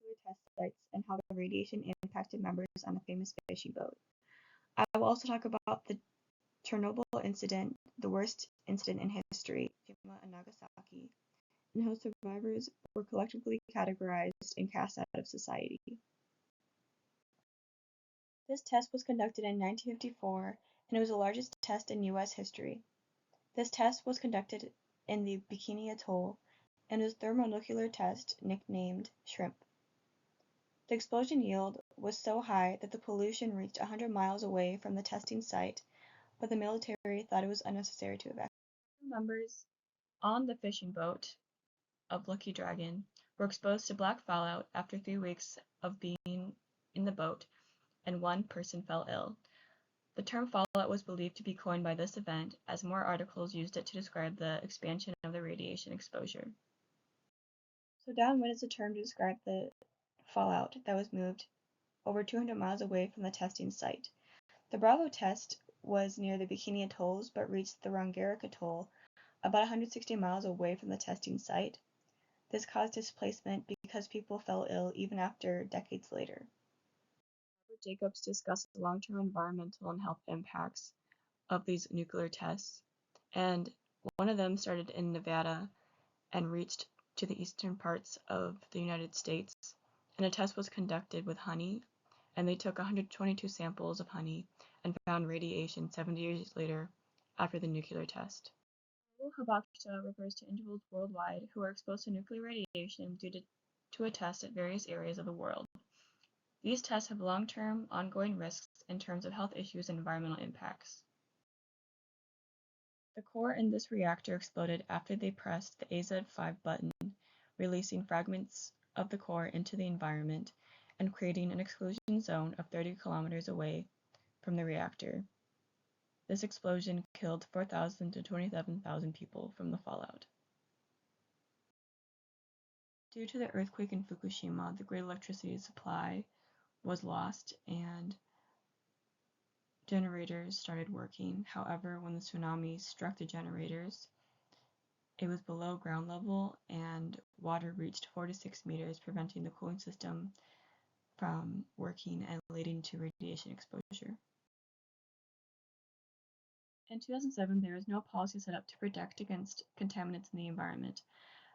nuclear test sites and how the radiation impacted members on a famous fishing boat. I will also talk about the Chernobyl incident, the worst incident in history, Hiroshima and Nagasaki, and how survivors were collectively categorized and cast out of society. This test was conducted in 1954, and it was the largest test in U.S. history. This test was conducted in the Bikini Atoll, and was a thermonuclear test nicknamed SHRIMP. The explosion yield was so high that the pollution reached 100 miles away from the testing site, but the military thought it was unnecessary to evacuate. Members on the fishing boat of Lucky Dragon were exposed to black fallout after 3 weeks of being in the boat, and one person fell ill. The term fallout was believed to be coined by this event, as more articles used it to describe the expansion of the radiation exposure. So downwind is a term to describe the fallout that was moved over 200 miles away from the testing site. The Bravo test was near the Bikini Atolls but reached the Rongerik Atoll, about 160 miles away from the testing site. This caused displacement because people fell ill even after decades later. Robert Jacobs discussed the long-term environmental and health impacts of these nuclear tests, and one of them started in Nevada and reached to the eastern parts of the United States, and a test was conducted with honey, and they took 122 samples of honey and found radiation 70 years later after the nuclear test. Hibakusha refers to individuals worldwide who are exposed to nuclear radiation due to a test at various areas of the world. These tests have long-term, ongoing risks in terms of health issues and environmental impacts. The core in this reactor exploded after they pressed the AZ-5 button, releasing fragments of the core into the environment and creating an exclusion zone of 30 kilometers away from the reactor. This explosion killed 4,000 to 27,000 people from the fallout. Due to the earthquake in Fukushima, the grid electricity supply was lost and generators started working. However, when the tsunami struck the generators, it was below ground level and water reached 4 to 6 meters, preventing the cooling system from working and leading to radiation exposure. In 2007, there was no policy set up to protect against contaminants in the environment.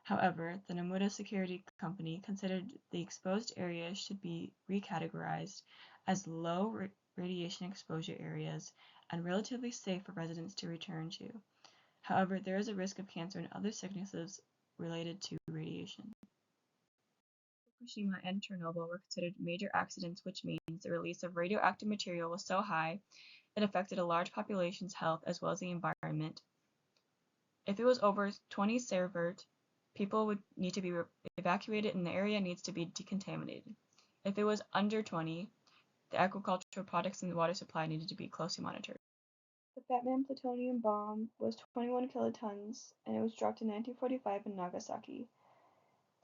However, the Nomura Security Company considered the exposed areas should be recategorized as low radiation exposure areas and relatively safe for residents to return to. However, there is a risk of cancer and other sicknesses related to radiation. Fukushima and Chernobyl were considered major accidents, which means the release of radioactive material was so high it affected a large population's health as well as the environment. If it was over 20 sievert, people would need to be evacuated and the area needs to be decontaminated. If it was under 20, the agricultural products and the water supply needed to be closely monitored. The Fat Man plutonium bomb was 21 kilotons and it was dropped in 1945 in Nagasaki.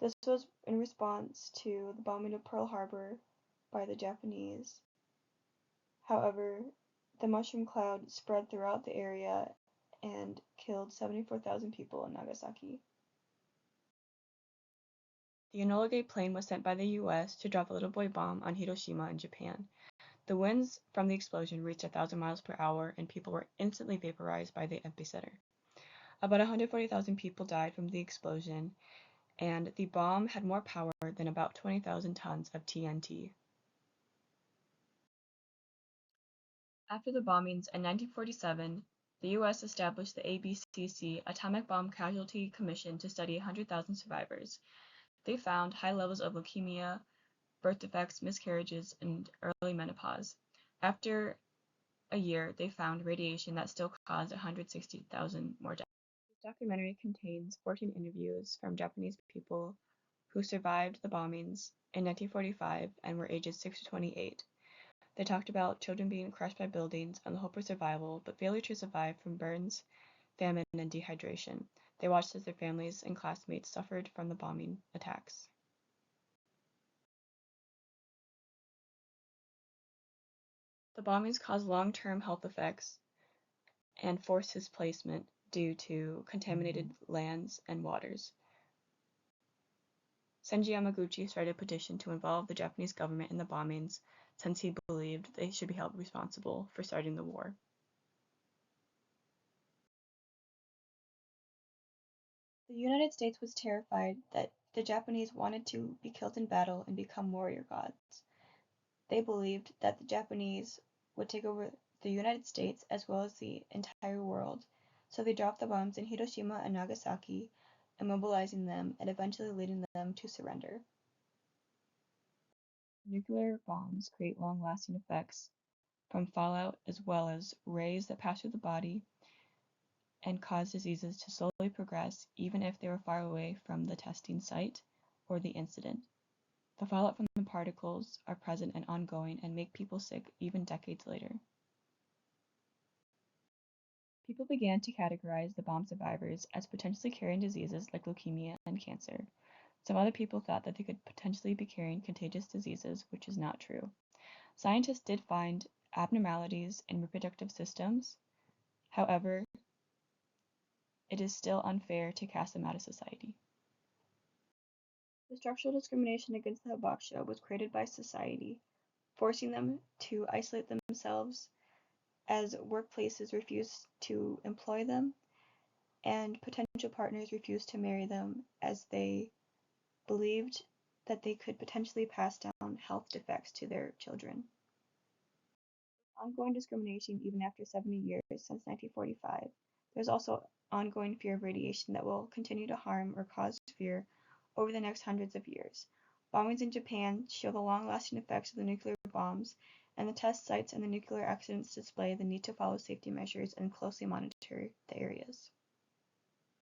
This was in response to the bombing of Pearl Harbor by the Japanese. However, the mushroom cloud spread throughout the area and killed 74,000 people in Nagasaki. The Enola Gay plane was sent by the U.S. to drop the Little Boy bomb on Hiroshima in Japan. The winds from the explosion reached 1,000 miles per hour and people were instantly vaporized by the epicenter. About 140,000 people died from the explosion, and the bomb had more power than about 20,000 tons of TNT. After the bombings in 1947, the U.S. established the ABCC Atomic Bomb Casualty Commission to study 100,000 survivors. They found high levels of leukemia, birth defects, miscarriages, and early menopause. After a year, they found radiation that still caused 160,000 more deaths. This documentary contains 14 interviews from Japanese people who survived the bombings in 1945 and were ages 6 to 28. They talked about children being crushed by buildings and the hope for survival, but failure to survive from burns, famine, and dehydration. They watched as their families and classmates suffered from the bombing attacks. The bombings caused long-term health effects and forced displacement due to contaminated lands and waters. Senji Yamaguchi started a petition to involve the Japanese government in the bombings since he believed they should be held responsible for starting the war. The United States was terrified that the Japanese wanted to be killed in battle and become warrior gods. They believed that the Japanese would take over the United States as well as the entire world, so they dropped the bombs in Hiroshima and Nagasaki, immobilizing them and eventually leading them to surrender. Nuclear bombs create long-lasting effects from fallout as well as rays that pass through the body and cause diseases to slowly progress even if they were far away from the testing site or the incident. The fallout from the particles are present and ongoing and make people sick even decades later. People began to categorize the bomb survivors as potentially carrying diseases like leukemia and cancer. Some other people thought that they could potentially be carrying contagious diseases, which is not true. Scientists did find abnormalities in reproductive systems. However, it is still unfair to cast them out of society. The structural discrimination against the hibakusha was created by society, forcing them to isolate themselves as workplaces refused to employ them and potential partners refused to marry them as they believed that they could potentially pass down health defects to their children. Ongoing discrimination even after 70 years since 1945. There's also ongoing fear of radiation that will continue to harm or cause fear over the next hundreds of years. Bombings in Japan show the long-lasting effects of the nuclear bombs, and the test sites and the nuclear accidents display the need to follow safety measures and closely monitor the areas.